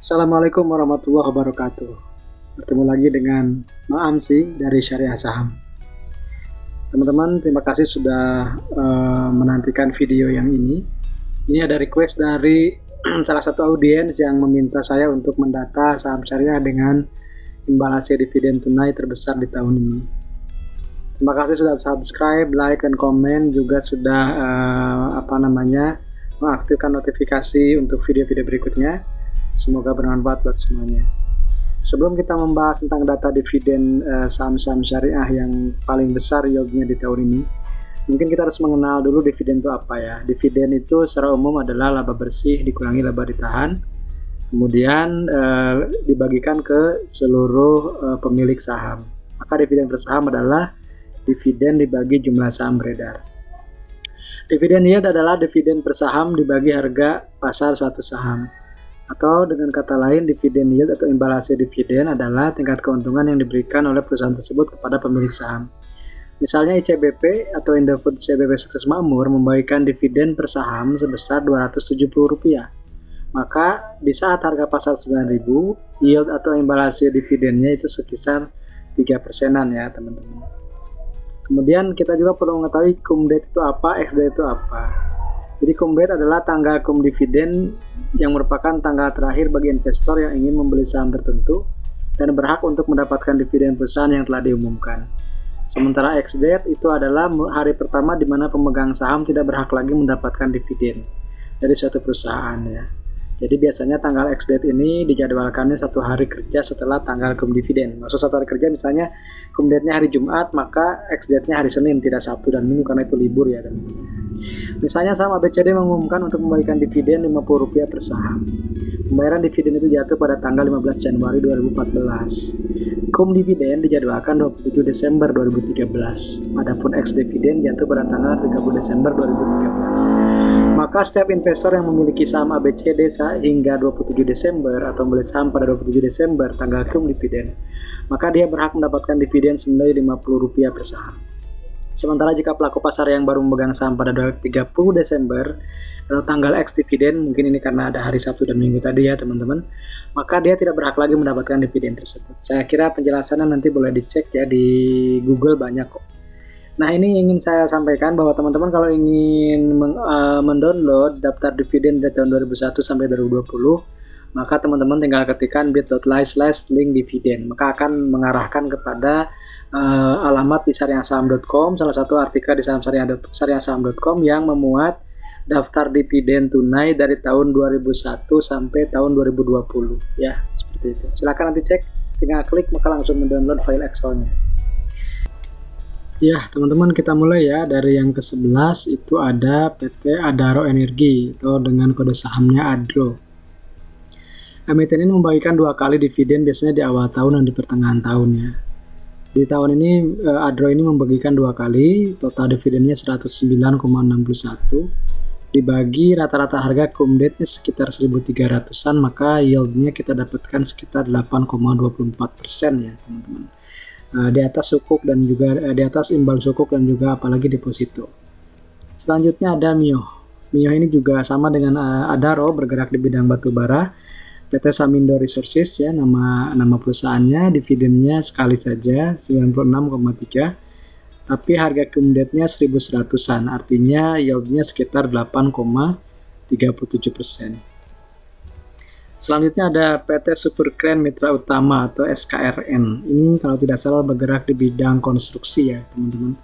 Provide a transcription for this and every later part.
Assalamualaikum warahmatullahi wabarakatuh. Bertemu lagi dengan Ma'amsi dari Syariah Saham. Teman-teman, terima kasih sudah menantikan video yang ini. Ini ada request dari salah satu audiens yang meminta saya untuk mendata saham syariah dengan imbal hasil dividen tunai terbesar di tahun ini. Terima kasih sudah subscribe, like, dan komen, juga sudah mengaktifkan notifikasi untuk video-video berikutnya. Semoga bermanfaat buat semuanya. Sebelum kita membahas tentang data dividen saham-saham syariah yang paling besar yieldnya di tahun ini, mungkin kita harus mengenal dulu dividen itu apa ya. Dividen itu secara umum adalah laba bersih dikurangi laba ditahan, kemudian dibagikan ke seluruh pemilik saham. Maka dividen per saham adalah dividen dibagi jumlah saham beredar. Dividen yield adalah dividen per saham dibagi harga pasar suatu saham. Atau dengan kata lain, dividen yield atau imbal hasil dividen adalah tingkat keuntungan yang diberikan oleh perusahaan tersebut kepada pemilik saham. Misalnya ICBP atau Indofood CBP Sukses Makmur membagikan dividen per saham sebesar Rp270. Maka di saat harga pasar 9.000, yield atau imbal hasil dividennya itu sekitar 3%-an ya teman-teman. Kemudian kita juga perlu mengetahui cum date itu apa, ex date itu apa. Jadi cum date adalah tanggal cum dividen yang merupakan tanggal terakhir bagi investor yang ingin membeli saham tertentu dan berhak untuk mendapatkan dividen perusahaan yang telah diumumkan. Sementara ex date itu adalah hari pertama di mana pemegang saham tidak berhak lagi mendapatkan dividen dari suatu perusahaan ya. Jadi biasanya tanggal ex date ini dijadwalkannya 1 hari kerja setelah tanggal cum dividen. Maksud 1 hari kerja misalnya cum date-nya hari Jumat, maka ex date-nya hari Senin, tidak Sabtu dan Minggu karena itu libur ya teman-teman. Misalnya saham ABCD mengumumkan untuk membagikan dividen Rp50 per saham. Pembayaran dividen itu jatuh pada tanggal 15 Januari 2014. Cum dividen dijadwalkan 27 Desember 2013. Adapun ex dividen jatuh pada tanggal 30 Desember 2013. Maka setiap investor yang memiliki saham ABCD hingga 27 Desember atau membeli saham pada 27 Desember tanggal cum dividen, maka dia berhak mendapatkan dividen senilai Rp50 per saham. Sementara jika pelaku pasar yang baru memegang saham pada 30 Desember atau tanggal ex dividen, mungkin ini karena ada hari Sabtu dan Minggu tadi ya teman-teman, maka dia tidak berhak lagi mendapatkan dividen tersebut. Saya kira penjelasannya nanti boleh dicek ya di Google, banyak kok. Nah, ini ingin saya sampaikan bahwa teman-teman kalau ingin mendownload daftar dividen dari tahun 2001 sampai 2020, maka teman-teman tinggal ketikkan bit.ly/link dividen, maka akan mengarahkan kepada alamat di syariahsaham.com, salah satu artikel di syariahsaham.com yang memuat daftar dividen tunai dari tahun 2001 sampai tahun 2020 ya, seperti itu. Silakan nanti cek, tinggal klik maka langsung mendownload file Excelnya. Ya teman-teman, kita mulai ya dari yang ke-11, itu ada PT Adaro Energi atau dengan kode sahamnya ADRO. Emiten ini membagikan 2 kali dividen, biasanya di awal tahun dan di pertengahan tahun ya. Di tahun ini ADRO ini membagikan 2 kali, total dividennya 109,61, dibagi rata-rata harga cum date-nya sekitar 1.300-an, maka yieldnya kita dapatkan sekitar 8,24% ya teman-teman. Di atas sukuk dan juga di atas imbal sukuk dan juga apalagi deposito. Selanjutnya ada MIOH. MIOH ini juga sama dengan Adaro, bergerak di bidang batu bara. PT Samindo Resources ya nama perusahaannya, dividennya sekali saja 96,3, tapi harga cum date-nya 1.100-an, artinya yieldnya sekitar 8,37%. Selanjutnya ada PT Superkren Mitra Utama atau SKRN. Ini kalau tidak salah bergerak di bidang konstruksi ya teman-teman.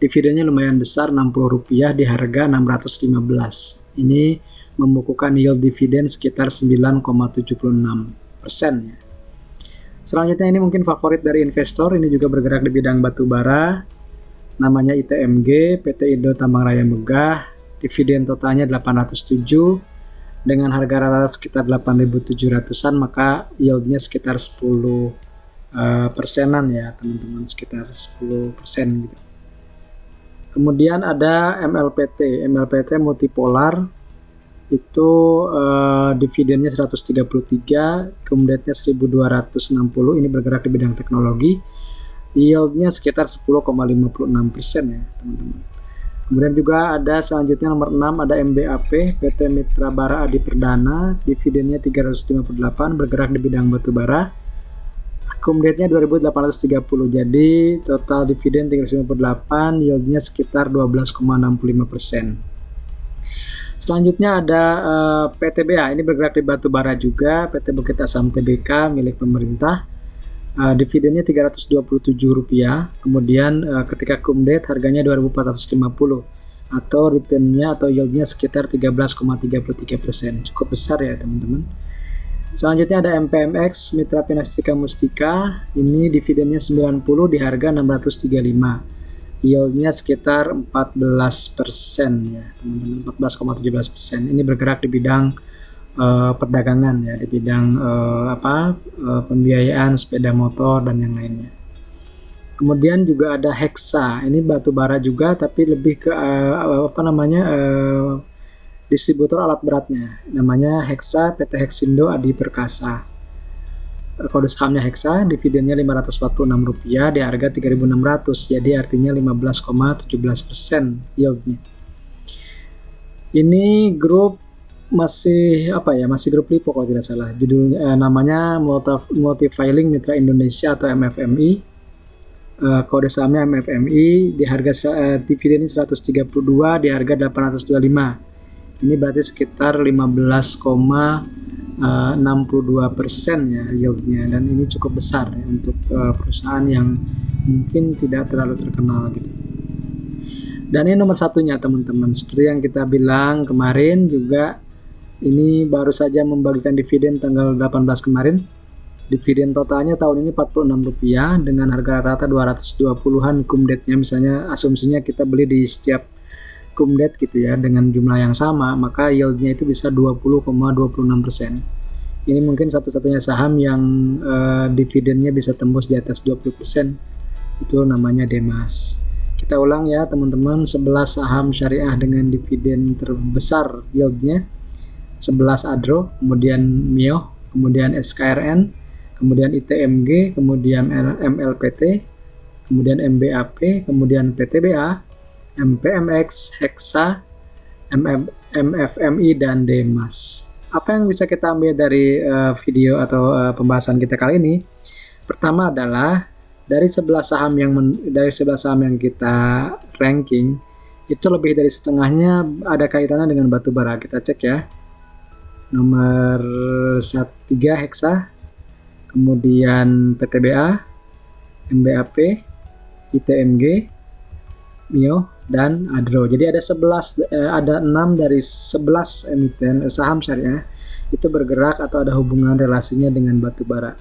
Dividennya lumayan besar, Rp60 di harga 615. Ini membukukan yield dividen sekitar 9,76% ya. Selanjutnya ini mungkin favorit dari investor, ini juga bergerak di bidang batu bara. Namanya ITMG, PT Indo Tambang Raya Megah. Dividen totalnya 807. Dengan harga rata sekitar 8.700-an, maka yieldnya sekitar 10%-an ya teman-teman, sekitar 10% gitu. Kemudian ada MLPT Multipolar, itu dividennya 133, cum date-nya 1.260, ini bergerak di bidang teknologi, yieldnya sekitar 10,56% ya teman-teman. Kemudian juga ada selanjutnya nomor 6 ada MBAP PT Mitra Bara Adi Perdana, dividennya 358, bergerak di bidang batubara. Cum date-nya 2830, jadi total dividen 358, yieldnya sekitar 12,65%. Selanjutnya ada PTBA, ini bergerak di batubara juga, PT Bukit Asam Tbk milik pemerintah. Dividennya Rp327, kemudian ketika cum date harganya 2.450 atau returnnya atau yieldnya sekitar 13,33%, cukup besar ya teman-teman. Selanjutnya ada MPMX Mitra Pinastika Mustika, ini dividennya 90 di harga 635, yieldnya sekitar 14% ya teman-teman, 14,17%. Ini bergerak di bidang perdagangan ya, di bidang pembiayaan sepeda motor dan yang lainnya. Kemudian juga ada Hexa, ini batu bara juga tapi lebih ke distributor alat beratnya, namanya Hexa PT Hexindo Adi Perkasa. Kode sahamnya Hexa, dividennya Rp546 di harga Rp3.600, jadi artinya 15,17% yieldnya. Ini grup masih grup LIPO kalau tidak salah. Judulnya namanya Multifiling Mitra Indonesia atau MFMI. Kode sahamnya MFMI, di harga dividen 132 di harga 825. Ini berarti sekitar 15,62% ya yieldnya, dan ini cukup besar ya untuk perusahaan yang mungkin tidak terlalu terkenal gitu. Dan ini nomor satunya teman-teman, seperti yang kita bilang kemarin juga, ini baru saja membagikan dividen tanggal 18 kemarin. Dividen totalnya tahun ini Rp46 dengan harga rata-rata 220-an cum date-nya, misalnya asumsinya kita beli di setiap cum date gitu ya dengan jumlah yang sama, maka yieldnya itu bisa 20,26%. Ini mungkin satu-satunya saham yang dividennya bisa tembus di atas 20%, itu namanya Demas. Kita ulang ya teman-teman, 11 saham syariah dengan dividen terbesar yieldnya, 11 Adro, kemudian Mio, kemudian SKRN, kemudian ITMG, kemudian MLPT, kemudian MBAP, kemudian PTBA, MPMX, Hexa, MFMI, dan Demas. Apa yang bisa kita ambil dari video atau pembahasan kita kali ini? Pertama adalah dari 11 saham yang kita ranking, itu lebih dari setengahnya ada kaitannya dengan batubara. Kita cek ya. Nomor 3 Hexa, kemudian PTBA, MBAP, ITMG, Mio, dan Adro. Jadi ada 6 dari 11 emiten saham syariah itu bergerak atau ada hubungan relasinya dengan batubara.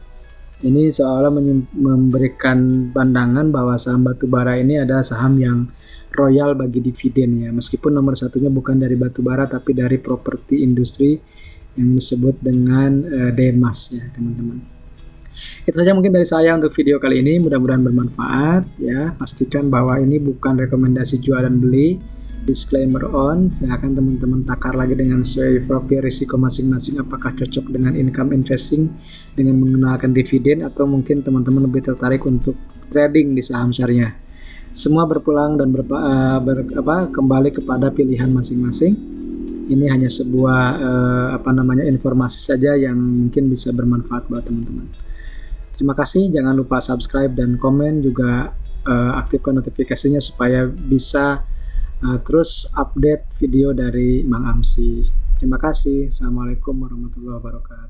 Ini seolah memberikan pandangan bahwa saham batubara ini adalah saham yang royal bagi dividen ya, meskipun nomor satunya bukan dari batubara tapi dari properti industri yang disebut dengan Demas ya teman-teman. Itu saja mungkin dari saya untuk video kali ini, mudah-mudahan bermanfaat ya. Pastikan bahwa ini bukan rekomendasi jual dan beli, disclaimer on. Silakan teman-teman takar lagi dengan sesuai profil risiko masing-masing, apakah cocok dengan income investing dengan mengenalkan dividen, atau mungkin teman-teman lebih tertarik untuk trading di saham syariah. Semua berpulang dan kembali kepada pilihan masing-masing. Ini hanya sebuah informasi saja yang mungkin bisa bermanfaat buat teman-teman. Terima kasih, jangan lupa subscribe dan komen, juga aktifkan notifikasinya supaya bisa terus update video dari Mang Amsi. Terima kasih. Assalamualaikum warahmatullahi wabarakatuh.